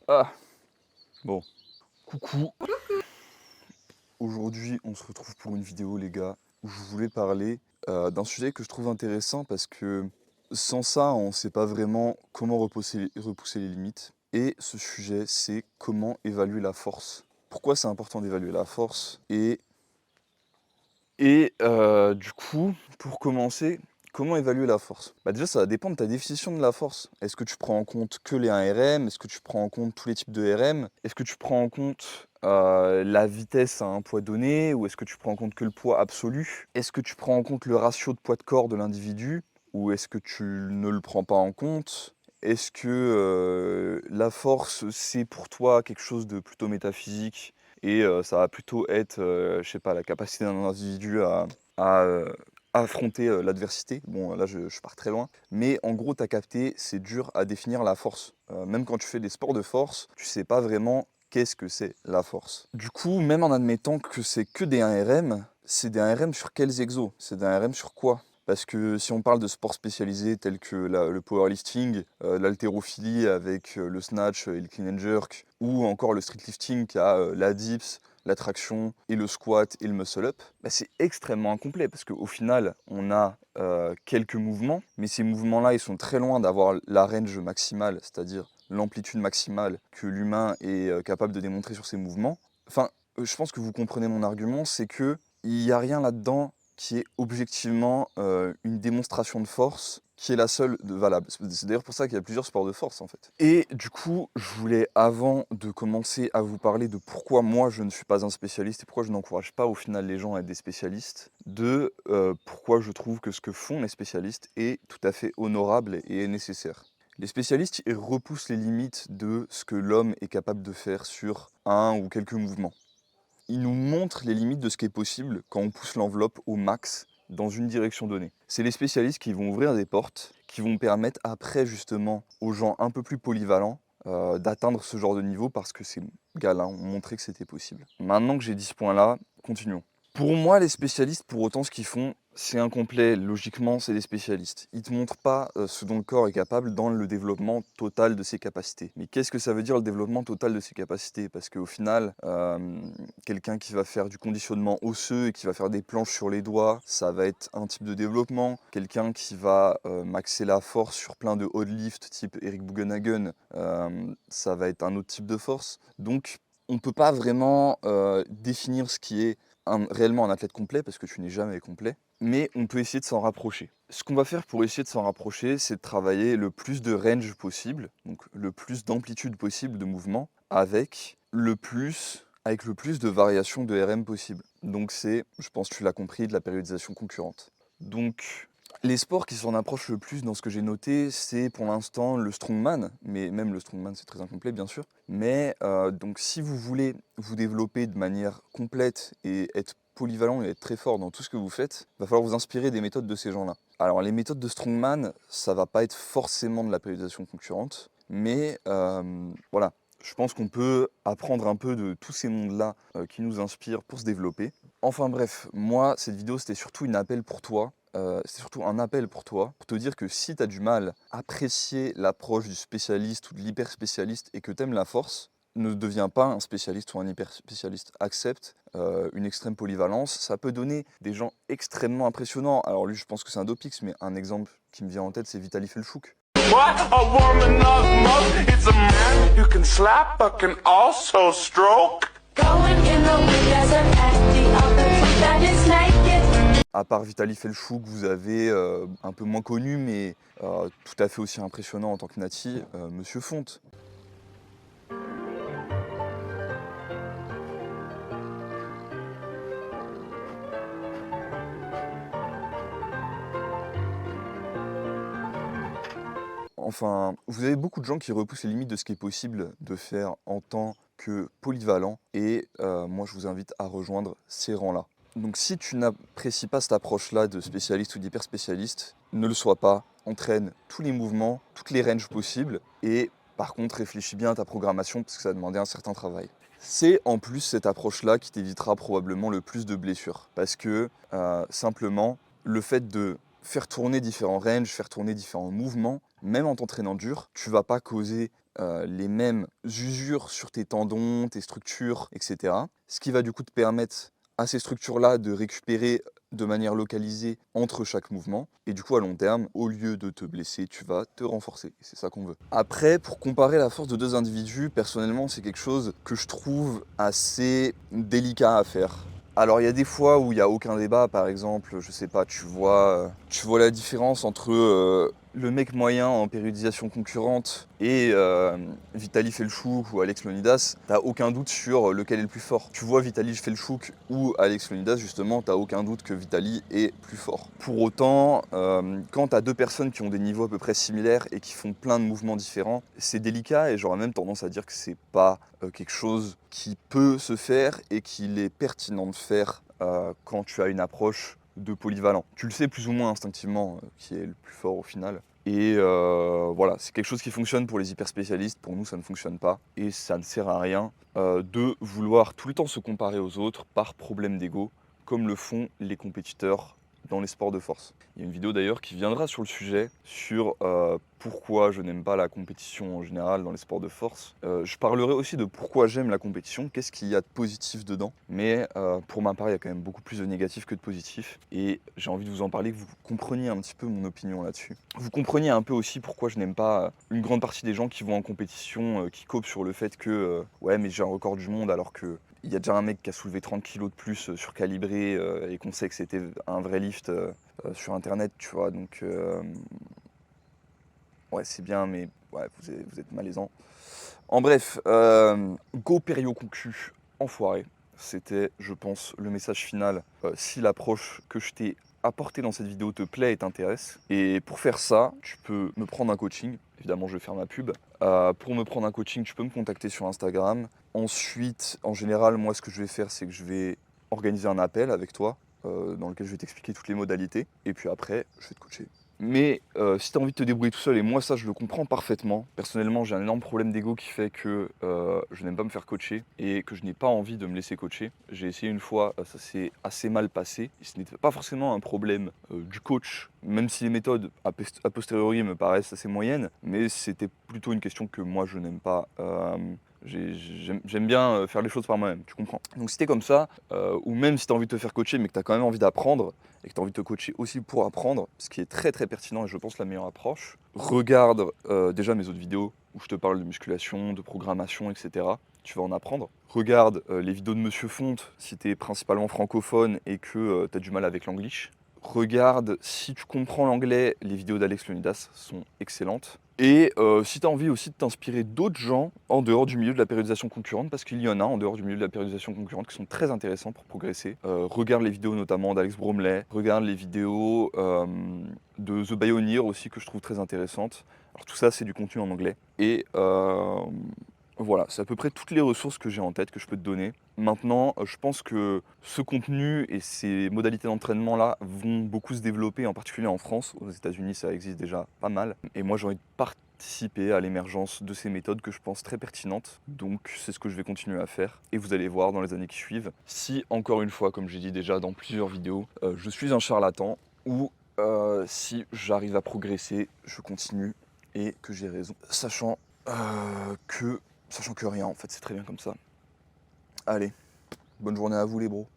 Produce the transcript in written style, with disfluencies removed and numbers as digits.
Ah, bon, coucou. Aujourd'hui, on se retrouve pour une vidéo, les gars, où je voulais parler d'un sujet que je trouve intéressant parce que sans ça, on ne sait pas vraiment comment repousser les limites. Et ce sujet, c'est comment évaluer la force. Pourquoi c'est important d'évaluer la force du coup, pour commencer, comment évaluer la force? Bah déjà, ça va dépendre de ta définition de la force. Est-ce que tu prends en compte que les 1 RM? Est-ce que tu prends en compte tous les types de RM? Est-ce que tu prends en compte la vitesse à un poids donné? Ou est-ce que tu prends en compte que le poids absolu? Est-ce que tu prends en compte le ratio de poids de corps de l'individu? Ou est-ce que tu ne le prends pas en compte? Est-ce que la force, c'est pour toi quelque chose de plutôt métaphysique et ça va plutôt être, je sais pas, la capacité d'un individu à affronter, l'adversité. Bon, là, je pars très loin, mais en gros, tu as capté, c'est dur à définir la force. Même quand tu fais des sports de force, tu sais pas vraiment qu'est-ce que c'est la force. Du coup, même en admettant que c'est que des 1 RM, c'est des 1 RM sur quels exos? C'est des 1 RM sur quoi? Parce que si on parle de sports spécialisés tels que le powerlifting, l'haltérophilie avec le snatch et le clean and jerk, ou encore le streetlifting qui a la dips, la traction et le squat et le muscle up, bah c'est extrêmement incomplet parce qu'au final, on a quelques mouvements, mais ces mouvements-là, ils sont très loin d'avoir la range maximale, c'est-à-dire l'amplitude maximale que l'humain est capable de démontrer sur ses mouvements. Enfin, je pense que vous comprenez mon argument, c'est que il n'y a rien là-dedans qui est objectivement une démonstration de force qui est la seule de valable. C'est d'ailleurs pour ça qu'il y a plusieurs sports de force en fait. Et du coup, je voulais, avant de commencer à vous parler de pourquoi moi je ne suis pas un spécialiste et pourquoi je n'encourage pas au final les gens à être des spécialistes, de pourquoi je trouve que ce que font les spécialistes est tout à fait honorable et est nécessaire. Les spécialistes, ils repoussent les limites de ce que l'homme est capable de faire sur un ou quelques mouvements. Ils nous montrent les limites de ce qui est possible quand on pousse l'enveloppe au max dans une direction donnée. C'est les spécialistes qui vont ouvrir des portes, qui vont permettre après justement aux gens un peu plus polyvalents d'atteindre ce genre de niveau parce que ces gars-là ont montré que c'était possible. Maintenant que j'ai dit ce point-là, continuons. Pour moi, les spécialistes, pour autant, ce qu'ils font, c'est incomplet. Logiquement, c'est des spécialistes. Ils ne te montrent pas ce dont le corps est capable dans le développement total de ses capacités. Mais qu'est-ce que ça veut dire le développement total de ses capacités? Parce qu'au final, quelqu'un qui va faire du conditionnement osseux et qui va faire des planches sur les doigts, ça va être un type de développement. Quelqu'un qui va maxer la force sur plein de hot lift type Eric Bugenhagen, ça va être un autre type de force. Donc, on ne peut pas vraiment définir ce qui est réellement un athlète complet, parce que tu n'es jamais complet, mais on peut essayer de s'en rapprocher. Ce qu'on va faire pour essayer de s'en rapprocher, c'est de travailler le plus de range possible, donc le plus d'amplitude possible de mouvement, avec le plus de variations de RM possible. Donc c'est, je pense que tu l'as compris, de la périodisation concurrente. Donc les sports qui s'en approchent le plus dans ce que j'ai noté, c'est pour l'instant le strongman, mais même le strongman c'est très incomplet bien sûr. Mais donc si vous voulez vous développer de manière complète et être polyvalent et être très fort dans tout ce que vous faites, il va falloir vous inspirer des méthodes de ces gens-là. Alors les méthodes de strongman, ça va pas être forcément de la périodisation concurrente, mais voilà. Je pense qu'on peut apprendre un peu de tous ces mondes-là qui nous inspirent pour se développer. Enfin bref, moi, cette vidéo, c'était surtout c'est surtout un appel pour toi, pour te dire que si tu as du mal à apprécier l'approche du spécialiste ou de l'hyper spécialiste et que tu aimes la force, ne deviens pas un spécialiste ou un hyper spécialiste. Accepte une extrême polyvalence. Ça peut donner des gens extrêmement impressionnants. Alors lui, je pense que c'est un dopix, mais un exemple qui me vient en tête, c'est Vitaly Felchuk. What a woman of most. It's a man you can slap but can also stroke. Going in the wind as an the other foot that is naked. À part Vitaly Felchuk, vous avez un peu moins connu, mais tout à fait aussi impressionnant en tant que nati, Monsieur Fonte. Enfin, vous avez beaucoup de gens qui repoussent les limites de ce qui est possible de faire en tant que polyvalent, et moi je vous invite à rejoindre ces rangs-là. Donc si tu n'apprécies pas cette approche-là de spécialiste ou d'hyper spécialiste, ne le sois pas, entraîne tous les mouvements, toutes les ranges possibles, et par contre réfléchis bien à ta programmation parce que ça va demander un certain travail. C'est en plus cette approche-là qui t'évitera probablement le plus de blessures, parce que simplement le fait de faire tourner différents ranges, faire tourner différents mouvements, même en t'entraînant dur, tu vas pas causer les mêmes usures sur tes tendons, tes structures, etc. Ce qui va du coup te permettre à ces structures-là de récupérer de manière localisée entre chaque mouvement. Et du coup, à long terme, au lieu de te blesser, tu vas te renforcer. C'est ça qu'on veut. Après, pour comparer la force de deux individus, personnellement, c'est quelque chose que je trouve assez délicat à faire. Alors, il y a des fois où il n'y a aucun débat, par exemple, je sais pas, tu vois la différence entre le mec moyen en périodisation concurrente et Vitaly Felchuk ou Alex Leonidas, t'as aucun doute sur lequel est le plus fort. Tu vois Vitaly Felchuk ou Alex Leonidas, justement, t'as aucun doute que Vitaly est plus fort. Pour autant, quand t'as deux personnes qui ont des niveaux à peu près similaires et qui font plein de mouvements différents, c'est délicat et j'aurais même tendance à dire que c'est pas quelque chose qui peut se faire et qu'il est pertinent de faire quand tu as une approche de polyvalent. Tu le sais plus ou moins instinctivement qui est le plus fort au final. Et voilà, c'est quelque chose qui fonctionne pour les hyper spécialistes, pour nous ça ne fonctionne pas. Et ça ne sert à rien de vouloir tout le temps se comparer aux autres par problème d'ego, comme le font les compétiteurs dans les sports de force. Il y a une vidéo d'ailleurs qui viendra sur le sujet, sur pourquoi je n'aime pas la compétition en général dans les sports de force. Je parlerai aussi de pourquoi j'aime la compétition, qu'est-ce qu'il y a de positif dedans. Mais pour ma part, il y a quand même beaucoup plus de négatif que de positif. Et j'ai envie de vous en parler, que vous compreniez un petit peu mon opinion là-dessus. Vous compreniez un peu aussi pourquoi je n'aime pas une grande partie des gens qui vont en compétition, qui copent sur le fait que ouais mais j'ai un record du monde alors que il y a déjà un mec qui a soulevé 30 kilos de plus surcalibré et qu'on sait que c'était un vrai lift sur internet, tu vois. Donc ouais, c'est bien, mais ouais, vous êtes malaisant. En bref, go Pério concu, enfoiré. C'était, je pense, le message final. Si l'approche que je t'ai apportée dans cette vidéo te plaît et t'intéresse. Et pour faire ça, tu peux me prendre un coaching. Évidemment, je vais faire ma pub. Pour me prendre un coaching, tu peux me contacter sur Instagram. Ensuite, en général, moi, ce que je vais faire, c'est que je vais organiser un appel avec toi dans lequel je vais t'expliquer toutes les modalités. Et puis après, je vais te coacher. Mais si tu as envie de te débrouiller tout seul, et moi ça je le comprends parfaitement, personnellement j'ai un énorme problème d'ego qui fait que je n'aime pas me faire coacher et que je n'ai pas envie de me laisser coacher. J'ai essayé une fois, ça s'est assez mal passé, et ce n'était pas forcément un problème du coach, même si les méthodes a posteriori me paraissent assez moyennes, mais c'était plutôt une question que moi je n'aime pas. J'aime bien faire les choses par moi-même, tu comprends. Donc si t'es comme ça, ou même si tu as envie de te faire coacher mais que tu as quand même envie d'apprendre, et que tu as envie de te coacher aussi pour apprendre, ce qui est très très pertinent et je pense la meilleure approche, regarde déjà mes autres vidéos où je te parle de musculation, de programmation, etc. Tu vas en apprendre. Regarde les vidéos de Monsieur Fonte si tu es principalement francophone et que tu as du mal avec l'anglish. Regarde, si tu comprends l'anglais, les vidéos d'Alex Leonidas sont excellentes. Et si tu as envie aussi de t'inspirer d'autres gens en dehors du milieu de la périodisation concurrente, parce qu'il y en a en dehors du milieu de la périodisation concurrente qui sont très intéressants pour progresser, regarde les vidéos notamment d'Alex Bromley, regarde les vidéos de The Bioneer aussi que je trouve très intéressantes. Alors tout ça c'est du contenu en anglais. Et voilà, c'est à peu près toutes les ressources que j'ai en tête, que je peux te donner. Maintenant, je pense que ce contenu et ces modalités d'entraînement-là vont beaucoup se développer, en particulier en France. Aux États-Unis, ça existe déjà pas mal. Et moi, j'ai envie de participer à l'émergence de ces méthodes que je pense très pertinentes. Donc, c'est ce que je vais continuer à faire. Et vous allez voir dans les années qui suivent, si, encore une fois, comme j'ai dit déjà dans plusieurs vidéos, je suis un charlatan ou si j'arrive à progresser, je continue et que j'ai raison. Sachant que rien en fait, c'est très bien comme ça. Allez, bonne journée à vous les bros.